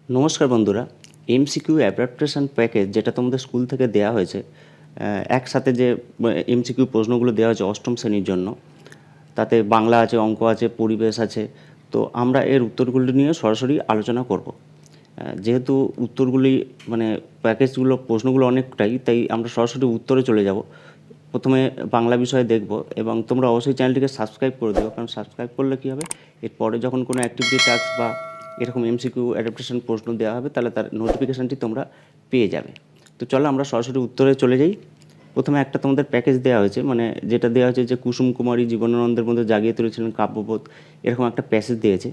নমস্কার বন্ধুরা। MCQ adaptation package যেটা তোমাদের স্কুল থেকে দেওয়া হয়েছে, একসাথে যে এমসিকিউ প্রশ্নগুলো দেওয়া হয়েছে অষ্টম শ্রেণীর জন্য, তাতে বাংলা আছে, অঙ্ক আছে, পরিবেশ আছে। তো আমরা এর উত্তরগুলি নিয়ে সরাসরি আলোচনা করব। যেহেতু উত্তরগুলি মানে প্যাকেজগুলো প্রশ্নগুলো অনেকটাই, তাই আমরা সরাসরি উত্তরে চলে যাব। প্রথমে বাংলা বিষয়ে দেখব এবং তোমরা অবশ্যই চ্যানেলটিকে সাবস্ক্রাইব করে দিও, কারণ সাবস্ক্রাইব করলে কী হবে, এরপরে যখন কোনো অ্যাক্টিভিটি টাস্ক বা এরকম এমসিকিউ অ্যাডাপ্টেশন প্রশ্ন দেওয়া হবে, তাহলে তার নোটিফিকেশানটি তোমরা পেয়ে যাবে। তো চলো আমরা সরাসরি উত্তরে চলে যাই। প্রথমে একটা তোমাদের প্যাকেজ দেওয়া হয়েছে, মানে যেটা দেওয়া হয়েছে যে কুসুম কুমারী জীবনানন্দের মধ্যে জাগিয়ে তুলেছিলেন কাব্যবোধ, এরকম একটা প্যাসেজ দিয়েছে।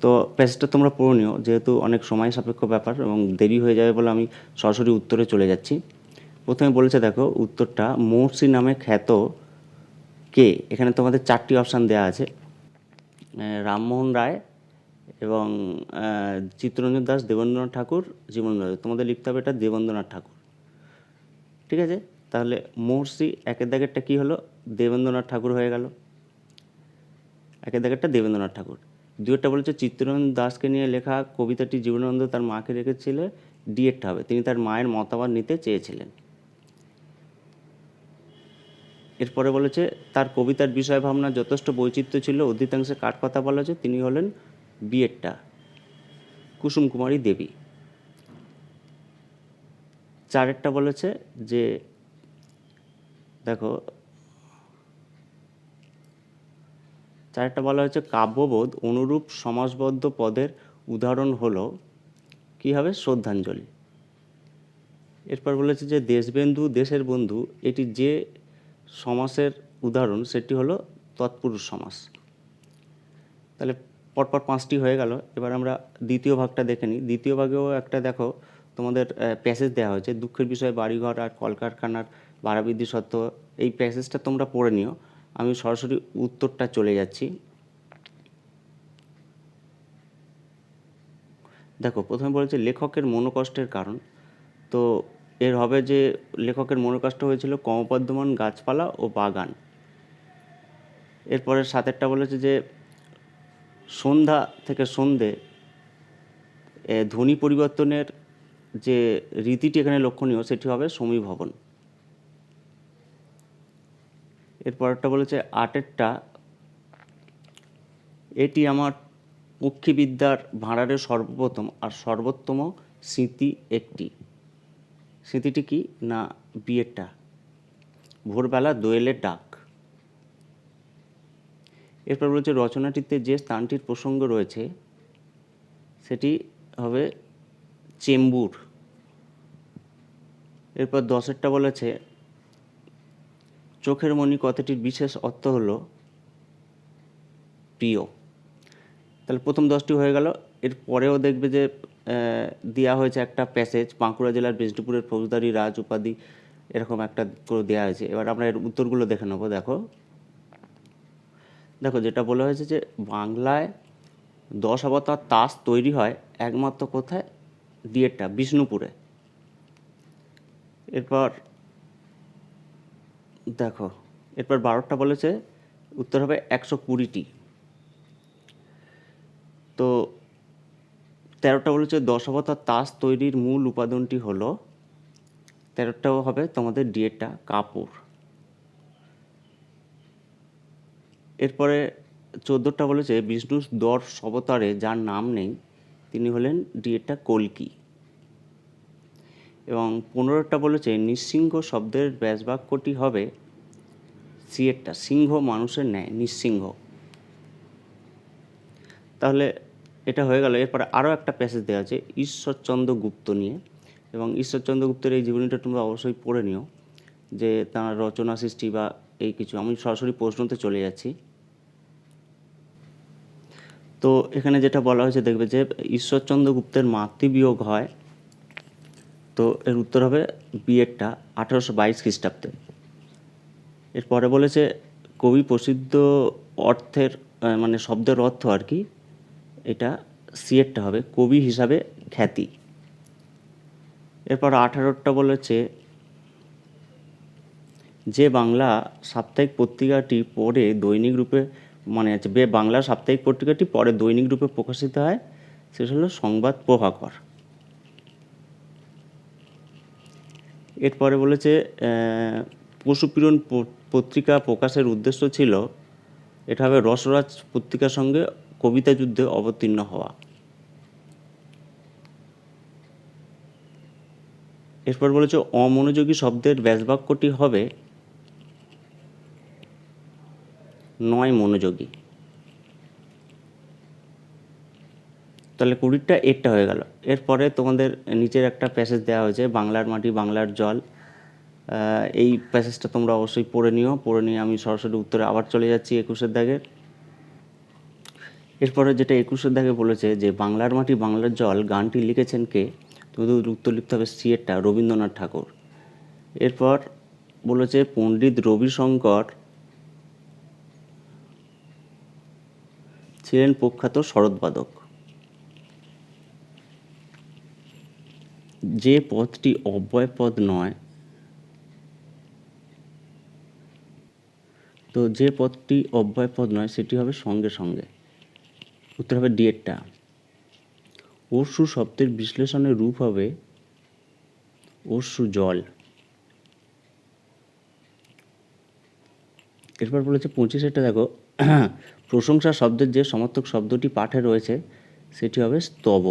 তো প্যাসেজটা তোমরা পড়ে নিও, যেহেতু অনেক সময় সাপেক্ষ ব্যাপার এবং দেরি হয়ে যাবে বলে আমি সরাসরি উত্তরে চলে যাচ্ছি। প্রথমে বলেছে, দেখো উত্তরটা, মহর্ষি নামে খ্যাত কে? এখানে তোমাদের চারটি অপশান দেওয়া আছে, রামমোহন রায় এবং চিত্তরঞ্জন দাস, দেবেন্দ্রনাথ ঠাকুর, জীবনানন্দ। তোমাদের লিখতে হবে এটা দেবেন্দ্রনাথ ঠাকুর। ঠিক আছে, তাহলে মহর্ষি একের দাগেরটা কী হলো? দেবেন্দ্রনাথ ঠাকুর হয়ে গেল। একের দাগেরটা দেবেন্দ্রনাথ ঠাকুর। দুয়েরটা বলেছে চিত্তরঞ্জন দাসকে নিয়ে লেখা কবিতাটি জীবনানন্দ তার মাকে রেখেছিলেন, ডিএরটা হবে তিনি তার মায়ের মতামত নিতে চেয়েছিলেন। এরপরে বলেছে তার কবিতার বিষয় ভাবনা যথেষ্ট বৈচিত্র্য ছিল, অধিকাংশে কাঠকথা বলা হয়েছে, তিনি হলেন বিএডটা কুসুম কুমারী দেবী। চারেরটা বলেছে যে, দেখো চারেরটা বলা হয়েছে কাব্যবোধ অনুরূপ সমাসবদ্ধ পদের উদাহরণ হলো, কী হবে? শ্রদ্ধাঞ্জলি। এরপর বলেছে যে দেশবন্ধু দেশের বন্ধু এটি যে সমাসের উদাহরণ সেটি হলো তৎপুরুষ সমাস। তাহলে পরপর পাঁচটি হয়ে গেল। এবার আমরা দ্বিতীয় ভাগটা দেখে নিই। দ্বিতীয় ভাগেও একটা দেখো তোমাদের প্যাসেজ দেওয়া হয়েছে, দুঃখের বিষয়ে বাড়িঘর আর কলকারখানার ভাড়া বৃদ্ধি সত্ত্বেও। এই প্যাসেজটা তোমরা পড়ে নিও, আমি সরাসরি উত্তরটা চলে যাচ্ছি। দেখো প্রথমে বলেছে লেখকের মনোকষ্টের কারণ। তো এর হবে যে লেখকের মনোকষ্ট হয়েছিল ক্রমবর্ধমান গাছপালা ও বাগান। এরপরে সাতেরটা বলেছে যে সন্ধ্যা থেকে সন্ধে ধ্বনি পরিবর্তনের যে রীতিটি এখানে লক্ষণীয় সেটি হবে সমীভবন। এরপরটা বলেছে আটেরটা, এটি আমার পক্ষীবিদ্যার ভাঁড়ারের সর্বপ্রথম আর সর্বোত্তম স্মৃতি একটি। স্মৃতিটি কি না? বিয়েরটা, ভোরবেলা দোয়েলের ডাক। এরপর বলেছে রচনাটিতে যে স্থানটির প্রসঙ্গ রয়েছে সেটি হবে চেম্বুর। এরপর দশেরটা বলেছে চোখের মণি কথাটির বিশেষ অর্থ হলো প্রিয়। তাহলে প্রথম 10টি হয়ে গেল। এর পরেও দেখবে যে দেওয়া হয়েছে একটা প্যাসেজ, বাঁকুড়া জেলার বিষ্ণুপুরের ফৌজদারি রাজ উপাধি, এরকম একটা করে দেওয়া হয়েছে। এবার আমরা এর উত্তরগুলো দেখে নেবো। দেখো দেখো যেটা বলা হয়েছে যে বাংলায় 10 অবতার তাস তৈরি হয় একমাত্র কোথায়? ডিএরটা বিষ্ণুপুরে। এরপর দেখো এরপর 12টা বলেছে উত্তর হবে 120টি। তো 13টা বলেছে 10 অবতার তাস তৈরির মূল উপাদানটি হলো, 13টাও হবে তোমাদের ডিএরটা কাপড়। এরপরে 14টা বলেছে বিষ্ণুর 10 অবতারে যার নাম নেই তিনি হলেন ডিএরটা কল্কি। এবং 15টা বলেছে নিঃসিংহ শব্দের ব্যাসবাক্যটি হবে সিএরটা সিংহ মানুষের ন্যায় নিঃসিংহ। তাহলে এটা হয়ে গেল। এরপরে আরও একটা প্যাসেজ দেওয়া আছে ঈশ্বরচন্দ্র গুপ্ত নিয়ে, এবং ঈশ্বরচন্দ্র গুপ্তের এই জীবনীটা তোমরা অবশ্যই পড়ে নিও, যে তাঁর রচনা সৃষ্টি বা এই কিছু। আমি সরাসরি প্রশ্নতে চলে যাচ্ছি। তো এখানে যেটা বলা হয়েছে দেখবে যে ঈশ্বরচন্দ্র গুপ্তের মাতৃবিয়োগ হয়, তো এর উত্তর হবে বিয়েরটা 1822 খ্রিস্টাব্দে। এরপরে বলেছে কবি প্রসিদ্ধ অর্থের মানে শব্দের অর্থ আর কি, এটা সিএরটা হবে কবি হিসাবে খ্যাতি। এরপর 18টা বলেছে যে বাংলা সাপ্তাহিক পত্রিকাটি পরে দৈনিক রূপে মানে বাংলা সাপ্তাহিক পত্রিকাটি পরে দৈনিক রূপে প্রকাশিত হয় সেটা হলো সংবাদ প্রভাকর। এরপরে বলেছে পশুপীড়ন পত্রিকা প্রকাশের উদ্দেশ্য ছিল, এটা হবে রসরাজ পত্রিকার সঙ্গে কবিতা যুদ্ধে অবতীর্ণ হওয়া। এরপর বলেছে অমনোযোগী শব্দের ব্যাসবাক্যটি হবে নয় মনোযোগী। তাহলে 20টা এরটা হয়ে গেল। এরপরে তোমাদের নিচের একটা প্যাসেজ দেওয়া হয়েছে, বাংলার মাটি বাংলার জল। এই প্যাসেজটা তোমরা অবশ্যই পড়ে নিয়ে আমি সরাসরি উত্তরে আবার চলে যাচ্ছি 21 দাগের। এরপরে যেটা 21 দাগে বলেছে যে বাংলার মাটি বাংলার জল গানটি লিখেছেন কে? তোমাদের উত্তর লিখতে হবে সি এরটা, রবীন্দ্রনাথ ঠাকুর। এরপর বলেছে পণ্ডিত রবিশঙ্কর ছিলেন প্রখ্যাত শরৎবাদক। যে পদটি অব্যয় পদ নয়, তো যে পদটি অব্যয় পদ নয় সেটি হবে সঙ্গে সঙ্গে। উত্তর হবে ডি এরটা। অশ্রু শব্দের বিশ্লেষণের রূপ হবে অশ্রু জল। এরপর বলেছে 25 দেখো, প্রশংসা শব্দের যে সমার্থক শব্দটি পাঠে রয়েছে সেটি হবে স্তব।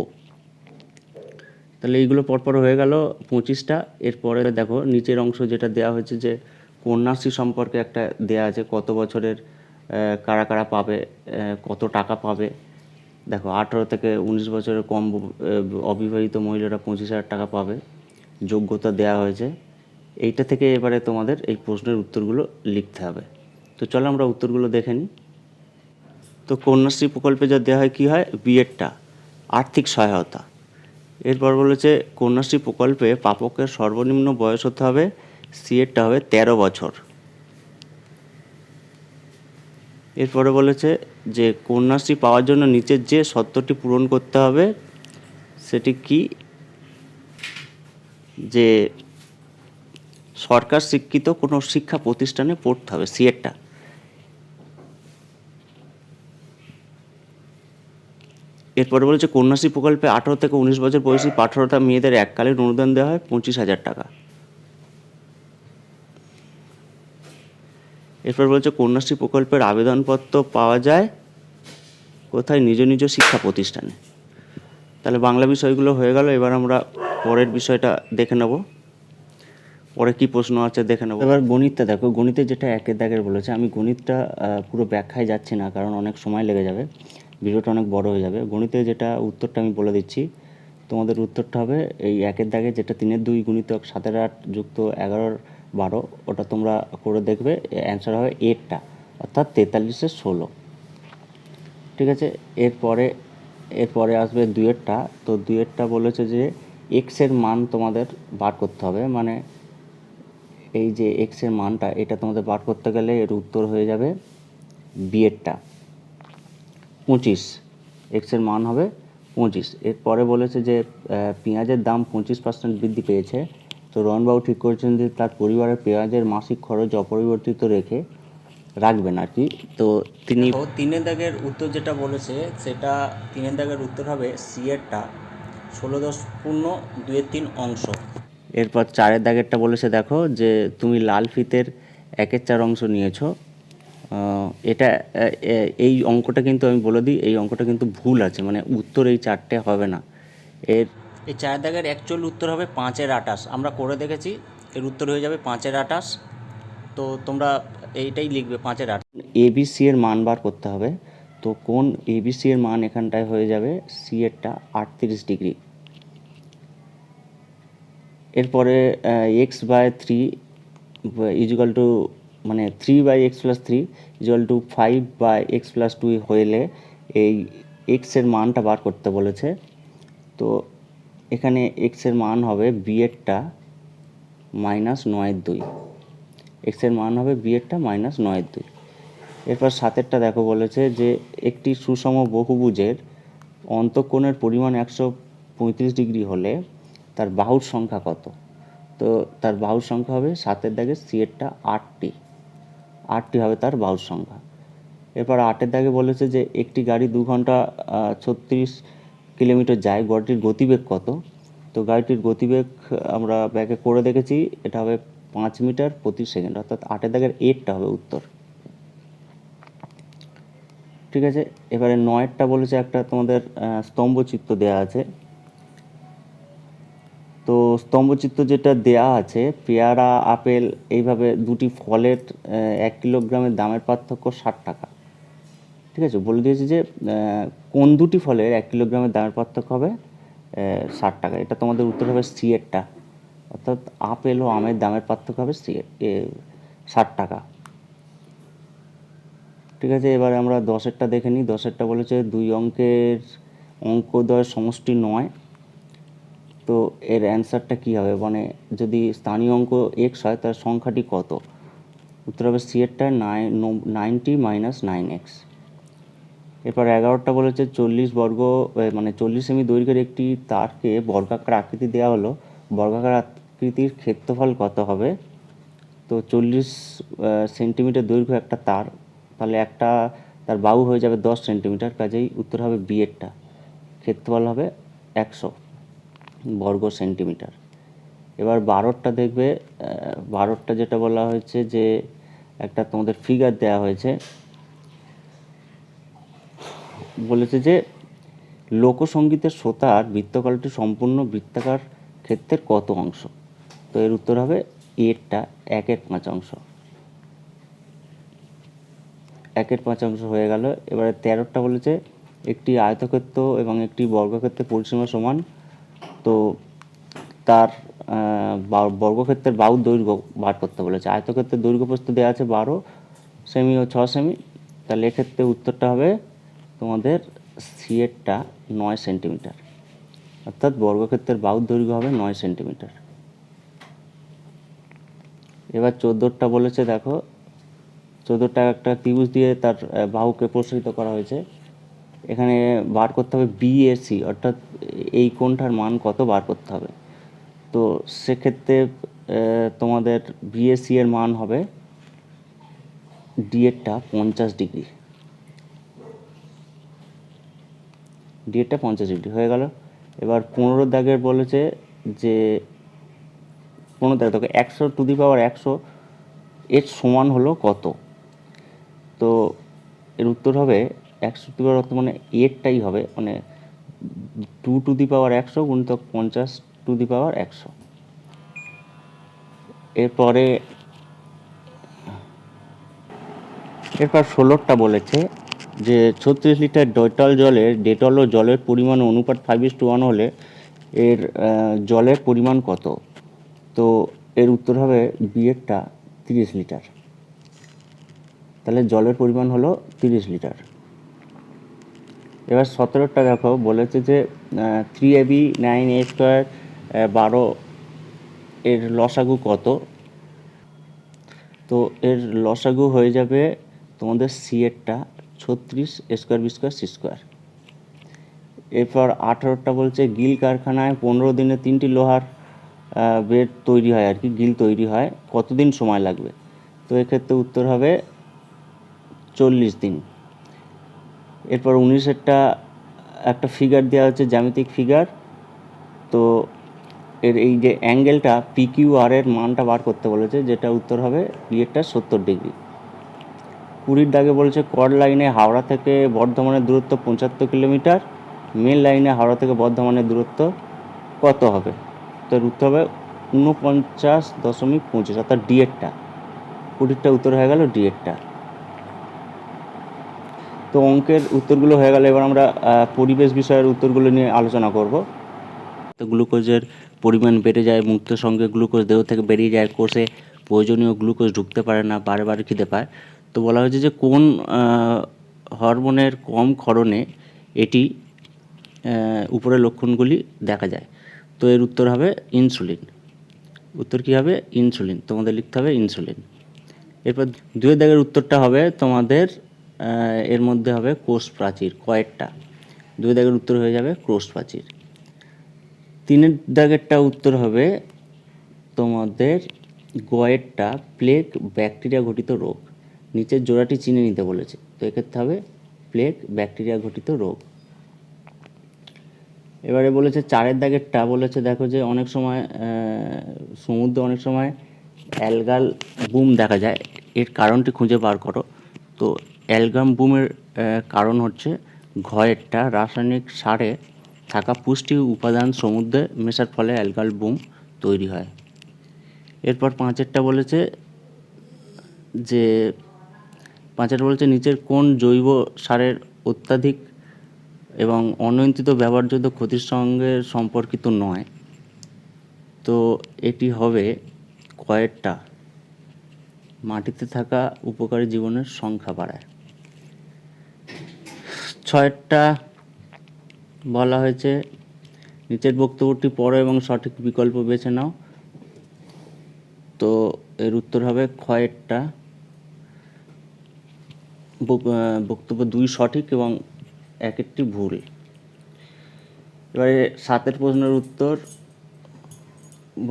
তাহলে এইগুলো পরপর হয়ে গেল 25টা। এরপরে দেখো নিচের অংশ যেটা দেওয়া হয়েছে যে কন্যাশ্রী সম্পর্কে একটা দেয়া আছে, কত বছরের কারা কারা পাবে, কত টাকা পাবে। দেখো 18 থেকে 19 বছরের কম অবিবাহিত মহিলারা 25,000 টাকা পাবে, যোগ্যতা দেয়া হয়েছে। এইটা থেকে এবারে তোমাদের এই প্রশ্নের উত্তরগুলো লিখতে হবে। তো চলো আমরা উত্তরগুলো দেখে নিই। তো কন্যাশ্রী প্রকল্পে যা দেওয়া হয় কী হয়, বিএডটা আর্থিক সহায়তা। এরপর বলেছে কন্যাশ্রী প্রকল্পে প্রাপকের সর্বনিম্ন বয়স হতে হবে, সিএডটা হবে 13 বছর। এরপরে বলেছে যে কন্যাশ্রী পাওয়ার জন্য নিচের যে শর্তটি পূরণ করতে হবে সেটি কি, যে সরকার স্বীকৃত কোনো শিক্ষা প্রতিষ্ঠানে পড়তে হবে, সিএডটা। এরপরে বলেছে কন্যাশ্রী প্রকল্পে 18 থেকে 19 বছর বয়সী পাঠরতা মেয়েদের এককালীন অনুদান দেওয়া হয় 25,000 টাকা। এরপর বলছে কন্যাশ্রী প্রকল্পের আবেদনপত্র পাওয়া যায় কোথায়, নিজ নিজ শিক্ষা প্রতিষ্ঠানে। তাহলে বাংলা বিষয়গুলো হয়ে গেল। এবার আমরা পরের বিষয়টা দেখে নেব, পরে কি প্রশ্ন আছে দেখে নেব। এবার গণিতটা দেখো, গণিতে যেটা 1 দাগের বলেছে, আমি গণিতটা পুরো ব্যাখ্যায় যাচ্ছি না কারণ অনেক সময় লেগে যাবে, ভিডিওটা অনেক বড় হয়ে যাবে। গণিতে যেটা উত্তরটা আমি বলে দিচ্ছি, তোমাদের উত্তরটা হবে এই 1 দাগে যেটা 3-2 গুণিতক 7-8 যুক্ত 11-12, ওটা তোমরা করে দেখবে, অ্যান্সার হবে এরটা, অর্থাৎ 43-16। ঠিক আছে। এরপরে আসবে 2-এরটা। তো 2-এরটা বলেছে যে এক্সের মান তোমাদের বার করতে হবে, মানে এই যে এক্সের মানটা এটা তোমাদের বার করতে গেলে এর উত্তর হয়ে যাবে বিয়েরটা 25, এক্সের মান হবে 25। এরপরে বলেছে যে পেঁয়াজের দাম 25% বৃদ্ধি পেয়েছে, তো রণবাবু ঠিক করেছেন যে তার পরিবারের পেঁয়াজের মাসিক খরচ অপরিবর্তিত রাখবেন আর কি। তো তিনি 3 দাগের উত্তর যেটা বলেছে সেটা 3 দাগের উত্তর হবে সি এরটা, 16.2 অংশ। এরপর 4 দাগেরটা বলেছে দেখো যে তুমি লাল ফিতের 1/4 অংশ নিয়েছো। এটা এই অঙ্কটা কিন্তু আমি বলে দিই, এই অঙ্কটা কিন্তু ভুল আছে, মানে উত্তর এই 4টে হবে না। এই 4 দাগের অ্যাকচুয়াল উত্তর হবে 5/28। আমরা করে দেখেছি, এর উত্তর হয়ে যাবে 5/28। তো তোমরা এইটাই লিখবে 5/28। এবিসি এর মান বার করতে হবে, তো কোন এবিসি এর মান এখানটায় হয়ে যাবে সি এরটা 38 ডিগ্রি। এরপরে x/3 ইজিক্যাল টু, মানে 3/x+3 ইজিক্যাল টু 5/x+2 হইলে এই এক্সের মানটা বার করতে বলেছে। তো এখানে এক্সের মান হবে বিয়েরটা -9/2, এক্সের মান হবে বিয়েরটা -9/2। এরপর 7-এরটা দেখো বলেছে যে একটি সুষম বহুভুজের অন্তঃকোণের পরিমাণ 135 ডিগ্রি হলে তার বাহুর সংখ্যা কত। তো তার বাহুর সংখ্যা হবে 7 দাগে সি এরটা 8টি হবে তার বাহুর সংখ্যা। এরপর 8 দাগে বলেছে যে একটি গাড়ি 2 ঘন্টা 36 কিলোমিটার যায়, গাড়িটির গতিবেগ কত। তো গাড়িটির গতিবেগ আমরা ব্যাকে করে দেখেছি, এটা হবে 5 মিটার প্রতি সেকেন্ড, অর্থাৎ 8-এর দাগের এরটা হবে উত্তর। ঠিক আছে, এবারে 9-এরটা বলেছে একটা তোমাদের স্তম্ভচিত্র দেয়া আছে। তো স্তম্ভচিত্র যেটা দেয়া আছে, পেয়ারা, আপেল, এইভাবে দুটি ফলের 1 কিলোগ্রামের দামের পার্থক্য 60 টাকা। ঠিক আছে, বলে দিয়েছে যে কোন দুটি ফলের 1 কিলোগ্রামের দামের পার্থক্য হবে 60 টাকা। এটা তোমাদের উত্তর হবে সি এরটা, অর্থাৎ আপেল ও আমের দামের পার্থক্য হবে 60 টাকা। ঠিক আছে, এবারে আমরা 10-এরটা দেখে নিই। 10-এরটা বলেছে 2 অঙ্কের অঙ্কদ্বয়ের সমষ্টি 9। তো এর অ্যান্সারটা কী হবে, মানে যদি স্থানীয় অঙ্ক এক্স হয় তার সংখ্যাটি কত? উত্তর হবে সি এরটা 90 - 9x। এরপর 11টা বলেছে 40 সেমি দৈর্ঘ্যের একটি তারকে বর্গাকার আকৃতি দেওয়া হলো, বর্গাকার আকৃতির ক্ষেত্রফল কত হবে? তো 40 সেন্টিমিটার দৈর্ঘ্য একটা তার, তাহলে একটা তার বাহু হয়ে যাবে 10 সেন্টিমিটার, কাজেই উত্তর হবে বি এরটা, ক্ষেত্রফল হবে 100 বর্গ সেন্টিমিটার। এবার 12টা দেখবে, 12টা যেটা বলা হয়েছে যে একটা তোমাদের ফিগার দেওয়া হয়েছে, বলেছে যে লোকসঙ্গীতের শ্রোতার বৃত্তকালটি সম্পূর্ণ বৃত্তাকার ক্ষেত্রের কত অংশ? তো এর উত্তর হবে এরটা 1/5 অংশ। 1/5 অংশ হয়ে গেল। এবারে 13টা বলেছে একটি আয়তক্ষেত্র এবং একটি বর্গক্ষেত্রের পরিসীমা সমান, তো তার বর্গক্ষেত্রের বাহুর দৈর্ঘ্য বার করতে বলেছে। আয়তক্ষেত্রের দৈর্ঘ্য প্রস্থ দেওয়া আছে 12 সেমি ও 6 সেমি, তাহলে এক্ষেত্রে উত্তরটা হবে তোমাদের সি এরটা 9 সেন্টিমিটার, অর্থাৎ বর্গক্ষেত্রের বাহুর দৈর্ঘ্য হবে 9 সেন্টিমিটার। এবার 14টা বলেছে, দেখো 14টা একটা ত্রিভুজ দিয়ে তার বাহুকে প্রসারিত করা হয়েছে। এখানে বার করতে হবে বি এ সি, অর্থাৎ এই কোণটার মান কত বার করতে হবে। তো সেক্ষেত্রে তোমাদের বি এ সি এর মান হবে ডি এরটা 50 ডিগ্রি, ডি এরটা 50 ডিগ্রি হয়ে গেল। এবার 15 দাগের বলেছে যে 15 দাগ দেখো 100 এর সমান হলো কত? তো এর উত্তর হবে 100 মানে এরটাই হবে, মানে 2 গুণিতক 50 এরপরে 16টা বলেছে যে 36 লিটার ডেটল ও জলের পরিমাণ অনুপাত 5:1 হলে এর জলের পরিমাণ কত? তো এর উত্তর হবে বি এরটা 30 লিটার, তাহলে জলের পরিমাণ হলো 30 লিটার। এবার 17টা দেখো, বলেছে যে 3ab 9a² 12 এর লসাগু কত? তো এর লসাগু হয়ে যাবে তোমাদের সি এরটা 36 a²b²c²। এরপর 18টা বলছে গিল কারখানায় 15 দিনে 3টি লোহার বেড তৈরি হয়, আর কি গিল তৈরি হয়, কতদিন সময় লাগবে? তো এক্ষেত্রে উত্তর হবে 40 দিন। এরপর 19এরটা একটা ফিগার দেওয়া হচ্ছে, জ্যামিতিক ফিগার। তো এর এই যে অ্যাঙ্গেলটা PQR এর মানটা বার করতে বলেছে, যেটা উত্তর হবে বি এরটা 70 ডিগ্রি। 20 দাগে বলেছে কর লাইনে হাওড়া থেকে বর্ধমানের দূরত্ব 75 কিলোমিটার, মেন লাইনে হাওড়া থেকে বর্ধমানের দূরত্ব কত হবে? তো এর উত্তর হবে 49.25, অর্থাৎ ডি এরটা। 20টা উত্তর হয়ে গেল ডি এরটা। তো অঙ্কের উত্তরগুলো হয়ে গেল। এবার আমরা পরিবেশ বিষয়ের উত্তরগুলো নিয়ে আলোচনা করব। তো গ্লুকোজের পরিমাণ বেড়ে যায়, মুক্ত সঙ্গে গ্লুকোজ দেহ থেকে বেরিয়ে যায়, কোষে প্রয়োজনীয় গ্লুকোজ ঢুকতে পারে না, বারে বারে খিদে পায়। তো বলা হয়েছে যে কোন হরমোনের কম ক্ষরণে এটি উপরের লক্ষণগুলি দেখা যায়? তো এর উত্তর হবে ইনসুলিন। উত্তর কী হবে? ইনসুলিন। তোমাদের লিখতে হবে ইনসুলিন। এরপর 2 দাগের উত্তরটা হবে তোমাদের এর মধ্যে হবে কোষ প্রাচীর, কয়েকটা। 2 দাগের উত্তর হয়ে যাবে কোষ প্রাচীর। 3 দাগেরটা উত্তর হবে তোমাদের গয়েরটা প্লেগ ব্যাকটেরিয়া ঘটিত রোগ। নিচের জোড়াটি চিনে নিতে বলেছে, তো এক্ষেত্রে হবে প্লেগ ব্যাকটেরিয়া ঘটিত রোগ। এবারে বলেছে 4-এর দাগেরটা বলেছে দেখো যে অনেক সময় সমুদ্রে অনেক সময় অ্যালগাল বুম দেখা যায়, এর কারণটি খুঁজে বার করো। তো অ্যালগাম বুমের কারণ হচ্ছে ঘয়েরটা রাসায়নিক সারে থাকা পুষ্টি উপাদান সমুদ্রে মেশার ফলে অ্যালগাল বুম তৈরি হয়। এরপর 5-এরটা বলেছে যে 5-এরটা বলেছে নিচের কোন জৈব সারের অত্যাধিক এবং অনিয়ন্ত্রিত ব্যবহারযোগ্য ক্ষতির সঙ্গে সম্পর্কিত নয়। তো এটি হবে কয়েকটা মাটিতে থাকা উপকারী জীবনের সংখ্যা বাড়ায়। 6-এরটা বলা হয়েছে নিচের বক্তব্যটি পড়ো এবং সঠিক বিকল্প বেছে নাও। তো এর উত্তর হবে ক্ষয়েরটা, বক্তব্য 2 সঠিক এবং 1-টি ভুল। এবারে 7-এর প্রশ্নের উত্তর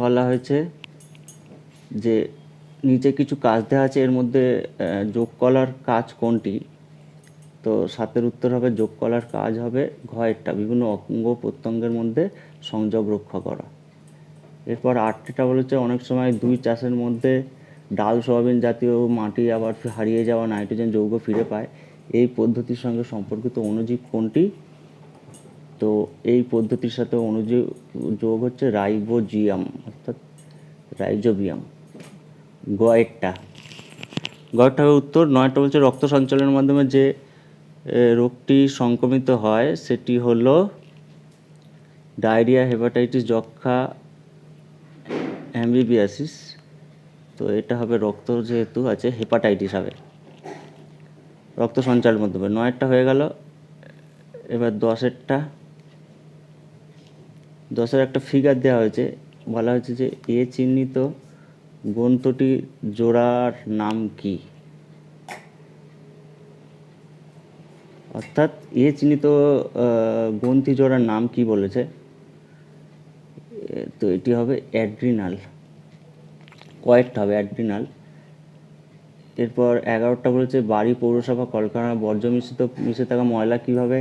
বলা হয়েছে যে নিচে কিছু কাজ দেওয়া আছে, এর মধ্যে যোগ করার কাজ কোনটি? তো 7-এর উত্তর হবে যোগ করার কাজ হবে ঘয়েরটা, বিভিন্ন অঙ্গ প্রত্যঙ্গের মধ্যে সংযোগ রক্ষা করা। এরপর 8টা বলেছে অনেক সময় 2 চাষের মধ্যে ডাল সোয়াবিন জাতীয় মাটি আবার হারিয়ে যাওয়া নাইট্রোজেন যৌগ ফিরে পায়, এই পদ্ধতির সঙ্গে সম্পর্কিত অণুজীব কোনটি? তো এই পদ্ধতির সাথে অণুজীব যোগ হচ্ছে রাইবোজিয়াম অর্থাৎ রাইজোবিয়াম। গয়েরটা হবে উত্তর। 9টা বলছে রক্ত সঞ্চালনের মাধ্যমে যে রোগটি সংক্রমিত হয় সেটি হলো ডায়রিয়া, হেপাটাইটিস, যক্ষা, অ্যামিবিয়াসিস। তো এটা হবে রক্ত যেহেতু আছে হেপাটাইটিস হবে রক্ত সঞ্চালনের মাধ্যমে। 9টা হয়ে গেল। এবার 10-এর একটা ফিগার দেওয়া হয়েছে, বলা হয়েছে যে এ চিহ্নিত গ্রন্থটি জোড়ার নাম কি? অর্থাৎ এ চিহ্নিত গ্রন্থি জোড়ার নাম কি বলেছে? তো এটি হবে অ্যাড্রিনাল, কয়েকটা হবে অ্যাড্রিনাল। এরপর 11টা বলেছে বাড়ি, পৌরসভা, কলকারখানা বর্জ্য মিশে থাকা ময়লা কীভাবে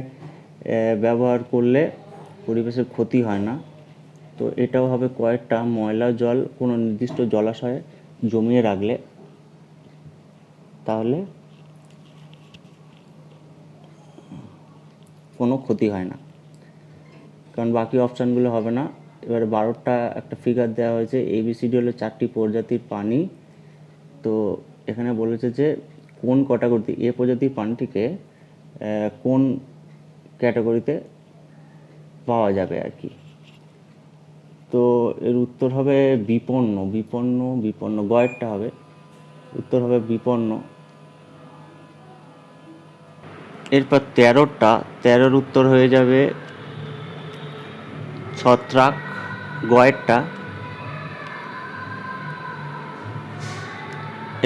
ব্যবহার করলে পরিবেশের ক্ষতি হয় না? তো এটাও হবে কয়েকটা ময়লা জল কোনো নির্দিষ্ট জলাশয়ে জমিয়ে রাখলে তাহলে কোনো ক্ষতি হয় না, কারণ বাকি অপশানগুলো হবে না। এবারে 12টা একটা ফিগার দেওয়া হয়েছে, ABCD হলো 4টি প্রজাতির পানি। তো এখানে বলেছে যে কোন ক্যাটাগরিতে এ প্রজাতির পানিটিকে কোন ক্যাটাগরিতে পাওয়া যাবে আর কি। তো এর উত্তর হবে বিপন্ন। গয়েরটা হবে উত্তর হবে বিপন্ন। এরপর 13-এর উত্তর হয়ে যাবে ছত্রাক, গয়েরটা।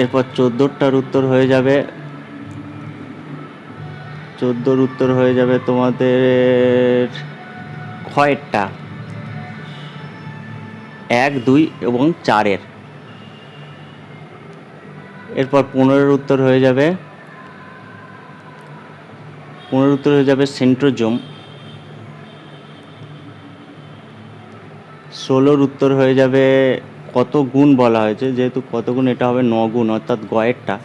এরপর 14টার উত্তর হয়ে যাবে 14-র উত্তর হয়ে যাবে তোমাদের ক্ষয়েরটা, 1, 2 এবং 4-এর। এরপর 15-এর উত্তর হয়ে যাবে সেন্ট্রোজোম। 16-র উত্তর হয়ে যাবে কত গুণ বলা হয়েছে, যেহেতু কত গুণ এটা হবে 9 গুণ অর্থাৎ গয়েরটা।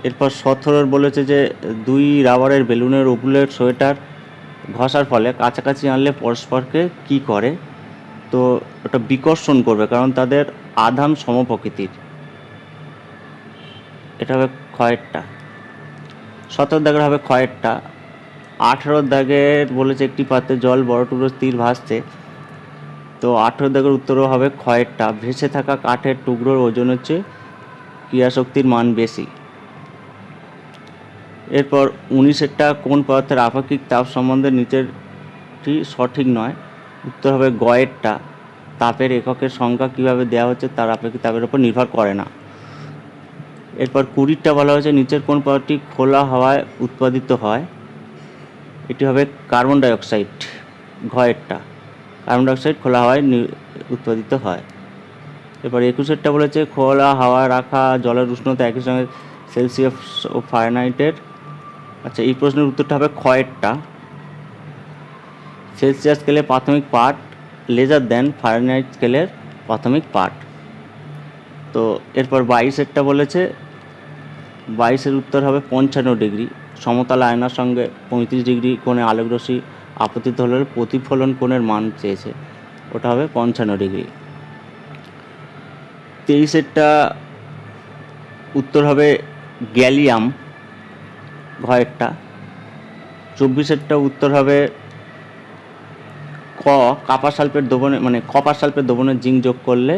এরপর 17-র বলেছে যে 2 রাবারের বেলুনের উপলের সোয়েটার ঘষার ফলে কাছাকাছি আনলে পরস্পরকে কি করে? তো ওটা বিকর্ষণ করবে, কারণ তাদের আধান সমপ্রকৃতির। এটা হবে ক্ষয়েরটা। 17 দাগের হবে ক্ষয়েরটা। 18 দাগের বলেছে একটি পাত্রে জল বড় টুকরো স্থির ভাসছে। তো 18 দাগের উত্তরও হবে ক্ষয়েরটা, ভেসে থাকা কাঠের টুকরোর ওজনের চেয়ে ক্রিয়াশক্তির মান বেশি। এরপর 19-এরটা কোন পদার্থের আপেক্ষিক তাপ সম্বন্ধে নিচেরটি সঠিক নয়? উত্তর হবে গয়েরটা, তাপের এককের সংখ্যা কীভাবে দেওয়া হচ্ছে তার আপেক্ষিক তাপের উপর নির্ভর করে না। এরপর 20টা বলা হয়েছে নিচের কোন পদার্থটি খোলা হাওয়ায় উৎপাদিত হয়? এটি হবে কার্বন ডাইঅক্সাইড, ঘয়েরটা। কার্বন ডাইঅক্সাইড খোলা হাওয়ায় উৎপাদিত হয়। এরপর 21-এরটা বলেছে খোলা হাওয়া রাখা জলের উষ্ণতা একই সঙ্গে সেলসিয়াস ও ফারেনহাইটের আচ্ছা, এই প্রশ্নের উত্তরটা হবে ক্ষয়েরটা। সেলসিয়াস স্কেলের প্রাথমিক পাঠ লেজার দেন ফারেনহাইট স্কেলের প্রাথমিক পাঠ। তো এরপর 22-এরটা বলেছে, 22-এর উত্তর হবে 55 ডিগ্রি। সমতল আয়নার সঙ্গে 35 ডিগ্রি কোণে আলোকরশ্মি আপতিত হলে প্রতিফলন কোণের মান চেয়েছে, ওটা হবে 55 ডিগ্রি। 23-এরটা উত্তর হবে গ্যালিয়াম, ঘয়েরটা। 24-এরটা উত্তর হবে ক, কপার সালফেট দ্রবণে কপার সালফেট দ্রবণে জিঙ্ক যোগ করলে।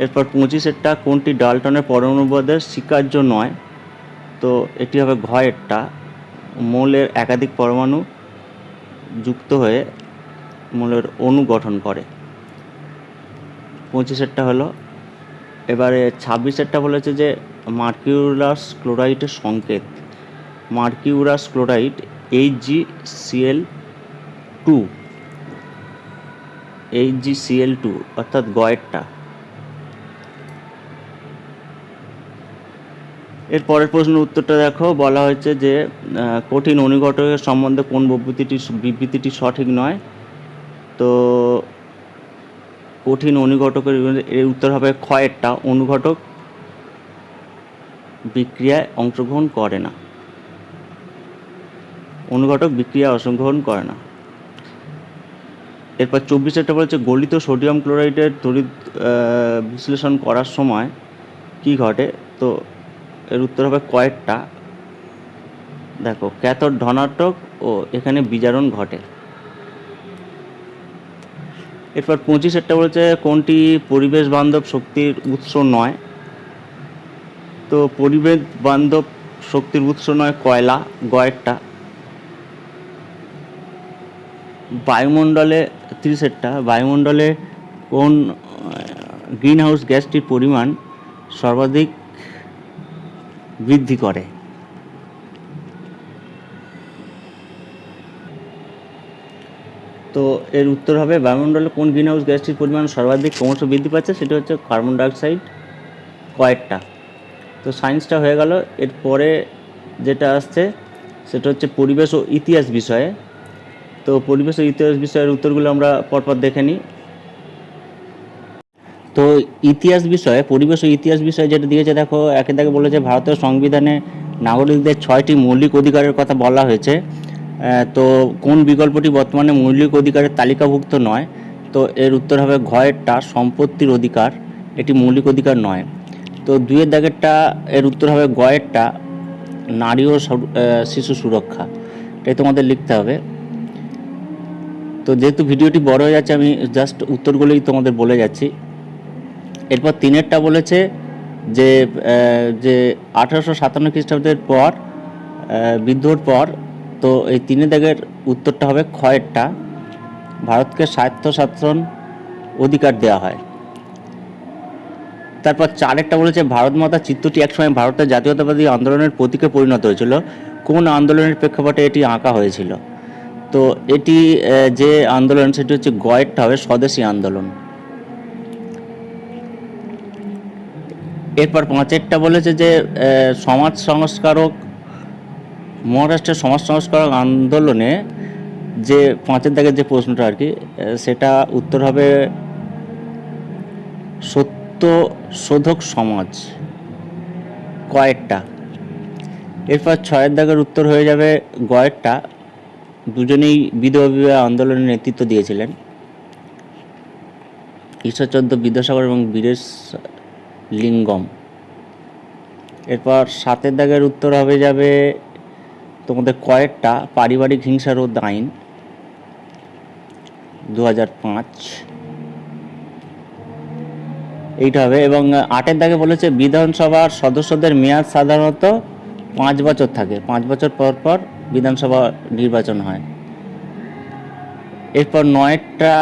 এরপর 25-এরটা কোনটি ডাল্টনের পরমাণুবাদের স্বীকার্য নয়, তো এটি হবে ঘয়েরটা। মৌলের একাধিক পরমাণু যুক্ত হয়ে মৌলের অণু গঠন করে। 25-এরটা হলো। এবারে 26-এরটা বলেছে যে মার্কিউরাস ক্লোরাইডের সংকেত। মার্কিউরাস ক্লোরাইড HgCl2, HgCl2 অর্থাৎ গয়েরটা। এর পরের প্রশ্নের উত্তরটা দেখো, বলা হয়েছে যে কঠিন অনুঘটকের সম্বন্ধে কোন বিবৃতিটি সঠিক নয়। তো কঠিন অনুঘটকের এর উত্তর হবে ক্ষয়েরটা। অনুঘটক বিক্রিয়ায় অংশগ্রহণ করে না, অনুঘটক বিক্রিয়ায় অংশগ্রহণ করে না। এরপর 24-এরটা বলেছে গলিত সোডিয়াম ক্লোরাইডের তড়িৎ বিশ্লেষণ করার সময় কি ঘটে, তো এর উত্তর হবে কয়েরটা। দেখো, ক্যাথোড ধনাত্মক ও এখানে বিজারণ ঘটে। এরপর 25-এরটা বলেছে কোনটি পরিবেশ বান্ধব শক্তির উৎস নয়, তো পরিবেশ বান্ধব শক্তির উৎস নয় কয়লা, গয়েরটা। বায়ুমণ্ডলে 30-এরটা বায়ুমণ্ডলে কোন গ্রিন হাউস গ্যাসটির পরিমাণ সর্বাধিক বৃদ্ধি করে, তো এর উত্তর হবে বায়ুমণ্ডলে কোন গ্রিন হাউস গ্যাসটির পরিমাণ সর্বাধিক ক্রমশ বৃদ্ধি পাচ্ছে, সেটা হচ্ছে কার্বন ডাইঅক্সাইড, কয়েরটা। তো সায়েন্সটা হয়ে গেল। এরপরে যেটা আসছে সেটা হচ্ছে পরিবেশ ও ইতিহাস বিষয়ে। তো পরিবেশ ও ইতিহাস বিষয়ের উত্তরগুলো আমরা পরপর দেখে নিই। তো ইতিহাস বিষয়ে, পরিবেশ ও ইতিহাস বিষয়ে যেটা দিয়েছে দেখো, একে দাগে বলেছে ভারতের সংবিধানে নাগরিকদের 6টি মৌলিক অধিকারের কথা বলা হয়েছে। তো কোন বিকল্পটি বর্তমানে মৌলিক অধিকারের তালিকাভুক্ত নয়, তো এর উত্তর হবে ঘয়েরটা, সম্পত্তির অধিকার, এটি মৌলিক অধিকার নয়। তো 2-এর দাগেরটা এর উত্তর হবে গয়েরটা, নারী ও শিশু সুরক্ষা, এটাই তোমাদের লিখতে হবে। তো যেহেতু ভিডিওটি বড় হয়ে যাচ্ছে, আমি জাস্ট উত্তরগুলোই তোমাদের বলে যাচ্ছি। এরপর 3-এরটা বলেছে যে 1857 খ্রিস্টাব্দের পর, বিদ্রোহের পর, তো এই 3-এর দাগের উত্তরটা হবে ক্ষয়েরটা, ভারতকে স্বায়ত্তশাসন অধিকার দেওয়া হয়। তারপর 4-এরটা বলেছে ভারত মাতা চিত্রটি একসময় ভারতের জাতীয়তাবাদী আন্দোলনের প্রতীকে পরিণত হয়েছিল, কোন আন্দোলনের প্রেক্ষাপটে এটি আঁকা হয়েছিল, তো এটি যে আন্দোলন সেটি হচ্ছে গয়েরটা হবে, স্বদেশী আন্দোলন। এরপর 5-এরটা বলেছে যে সমাজ সংস্কারক, মহারাষ্ট্রের সমাজ সংস্কারক আন্দোলনে যে 5-এর দাগের যে প্রশ্নটা আর কি, সেটা উত্তর হবে সত্যশোধক সমাজ, কয়েরটা। এরপর 6-এর দাগের উত্তর হয়ে যাবে গয়েরটা, দুজনেই বিধবা বিবাহ আন্দোলনের নেতৃত্ব দিয়েছিলেন, ঈশ্বরচন্দ্র বিদ্যাসাগর এবং বীরেশ লিঙ্গম। এরপর 7-এর দাগের উত্তর হবে যাবে তোমাদের কয়েরটা, পারিবারিক হিংসা রোধ আইন, 2005, এইটা হবে। এবং 8-এর দাগে বলেছে বিধানসভার সদস্যদের মেয়াদ সাধারণত 5 বছর থাকে, 5 বছর পর পর বিধানসভা নির্বাচন হয়। এরপর 9-টা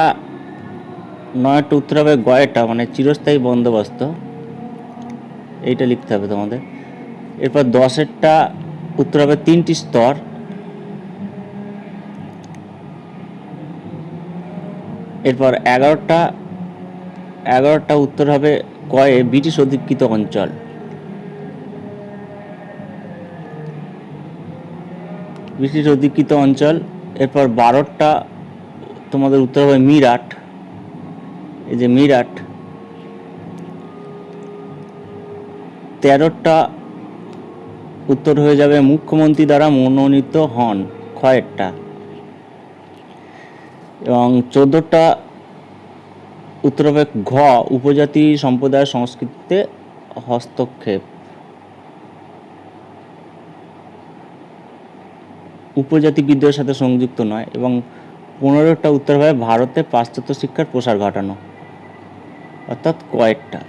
উত্তর হবে গয়েরটা, মানে চিরস্থায়ী বন্দোবস্ত, এইটা লিখতে হবে তোমাদের। এরপর 10-এরটা উত্তর হবে 3টি স্তর। এরপর 11টা উত্তর হবে কয়ে ব্রিটিশ অধিকৃত অঞ্চল। ব্রিটিশ অধিকৃত অঞ্চল। এরপর 12টা তোমাদের উত্তর হবে মিরাট, এই যে মিরাট। 13টা উত্তর হয়ে যাবে মুখ্যমন্ত্রী দ্বারা মনোনীত হন, খয়েরটা। এবং 14টা উত্তর হবে ঘ, উপজাতি সম্প্রদায়ের সংস্কৃতিতে হস্তক্ষেপ। উপজাতি বিদ্রোহের সাথে সংযুক্ত নয়। এবং 15টা উত্তর হবে ভারতে পাশ্চাত্য শিক্ষার প্রসার ঘটানো, অর্থাৎ কয়েকটা।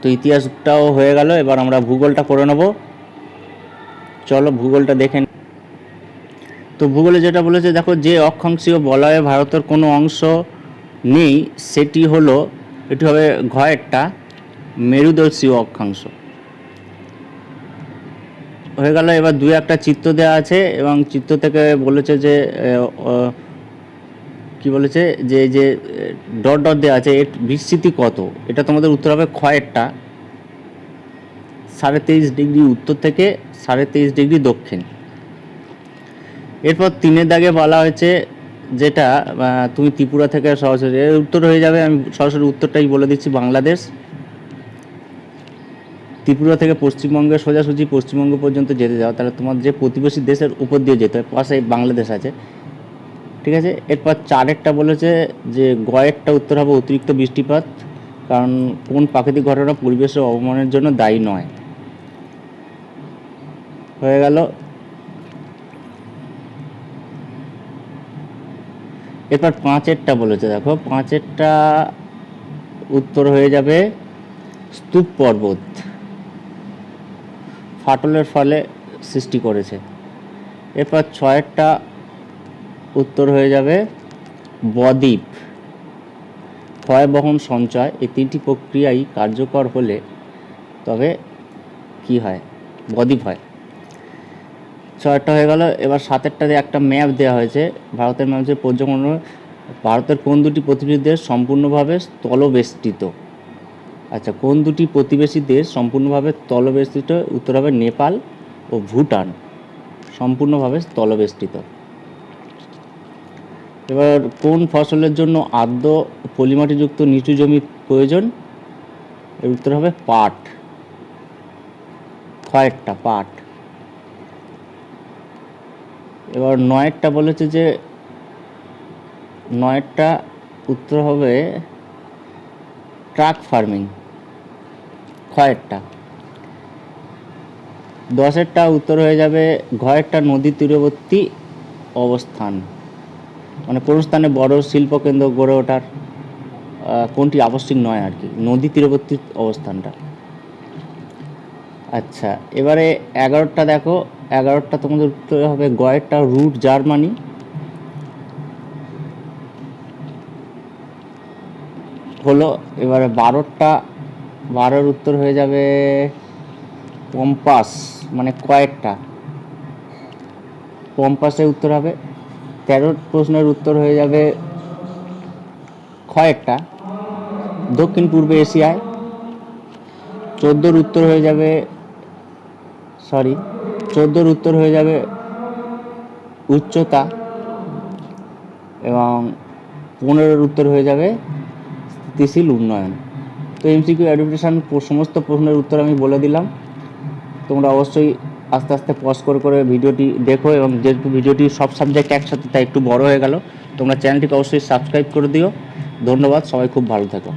তো ইতিহাসটাও হয়ে গেল, এবার আমরা ভূগোলটা করে নেব। চলো ভূগোলটা দেখে। তো ভূগোলে যেটা বলেছে দেখো, যে অক্ষাংশীয় বলয়ে ভারতের কোনো অংশ নেই সেটি হলো, এটি হবে ঘয়েরটা, মেরুদেশীয় অক্ষাংশ। হয়ে গেল। এবার 2-1টা চিত্র দেওয়া আছে এবং চিত্র থেকে বলেছে যে কি বলেছে যে যে ডট ডট দেওয়া আছে এর বিস্তৃতি কত। এটা তোমাদের উত্তর হবে ক্ষয়েরটা, 23.5 ডিগ্রি উত্তর থেকে 23.5 ডিগ্রি দক্ষিণ। এরপর 3-এর দাগে বলা হয়েছে, যেটা তুমি ত্রিপুরা থেকে সরাসরি এর উত্তর হয়ে যাবে। আমি সরাসরি উত্তরটাই বলে দিচ্ছি, বাংলাদেশ। ত্রিপুরা থেকে পশ্চিমবঙ্গের সোজাসুজি পশ্চিমবঙ্গ পর্যন্ত যেতে যাও, তাহলে তোমার যে প্রতিবেশী দেশের উপর দিয়ে যেতে হয়, পাশে বাংলাদেশ আছে, ঠিক আছে। এরপর 4-এরটা বলেছে যে গয়েরটা উত্তর হবে অতিরিক্ত বৃষ্টিপাত, কারণ কোন প্রাকৃতিক ঘটনা পরিবেশের অবমানের জন্য দায়ী নয়। হয়ে গেল। এরপর 5-এরটা বলেছে, দেখো 5-এরটা উত্তর হয়ে যাবে স্তূপ পর্বত ফাটলের ফলে সৃষ্টি করেছে। এরপর 6-এরটা উত্তর হয়ে যাবে বদ্বীপ, ক্ষয় বহন সঞ্চয়, এই 3টি প্রক্রিয়াই কার্যকর হলে তবে কি হয়, বদ্বীপ হয়। 6-টা হয়ে গেল। এবার 7-এরটাতে একটা ম্যাপ দেওয়া হয়েছে, ভারতের ম্যাপ যে পর্যটন, ভারতের কোন দুটি প্রতিবেশী দেশ সম্পূর্ণভাবে স্থলবেষ্টিত। আচ্ছা, কোন দুটি প্রতিবেশী দেশ সম্পূর্ণভাবে স্থলবেষ্টিত, উত্তর হবে নেপাল ও ভুটান, সম্পূর্ণভাবে স্থলবেষ্টিত। এবার কোন ফসলের জন্য আর্দ্র পলিমাটিযুক্ত নিচু জমি প্রয়োজন, এর উত্তর হবে পাট, ক্ষয়েরটা, পাট। এবার 9-এরটা বলেছে যে 9-এরটা উত্তর হবে ট্রাক ফার্মিং, ক্ষয়েরটা। 10-এরটা উত্তর হয়ে যাবে ঘয়েরটা, নদী তীরবর্তী অবস্থান, মানে কোন স্থানে বড় শিল্পকেন্দ্র গড়ে ওঠার কোনটি আবশ্যিক নয় আর কি, নদী তীরবর্তী অবস্থানটা। আচ্ছা, এবারে 11টা দেখো, 11টা তোমাদের উত্তর হবে গয়েরটা, রুট জার্মানি। হলো। এবারে 12এর উত্তর হয়ে যাবে পম্পাস, মানে কয়েকটা, পম্পাসের উত্তর হবে। 13 প্রশ্নের উত্তর হয়ে যাবে ক্ষয়েরটা, দক্ষিণ পূর্ব এশিয়ায়। 14-র উত্তর হয়ে যাবে 14-র উত্তর হয়ে যাবে উচ্চতা। এবং 15-এর উত্তর হয়ে যাবে স্থিতিশীল উন্নয়ন। তো এমসিকিউ অ্যাডাপ্টেশন সমস্ত প্রশ্নের উত্তর আমি বলে দিলাম। তোমরা অবশ্যই আস্তে আস্তে পজ করে ভিডিওটি দেখো, এবং যেহেতু ভিডিওটি সব সাবজেক্ট একসাথে তাই একটু বড় হয়ে গেল, তোমরা চ্যানেলটিকে অবশ্যই সাবস্ক্রাইব করে দিও। ধন্যবাদ, সবাই খুব ভালো থাকো।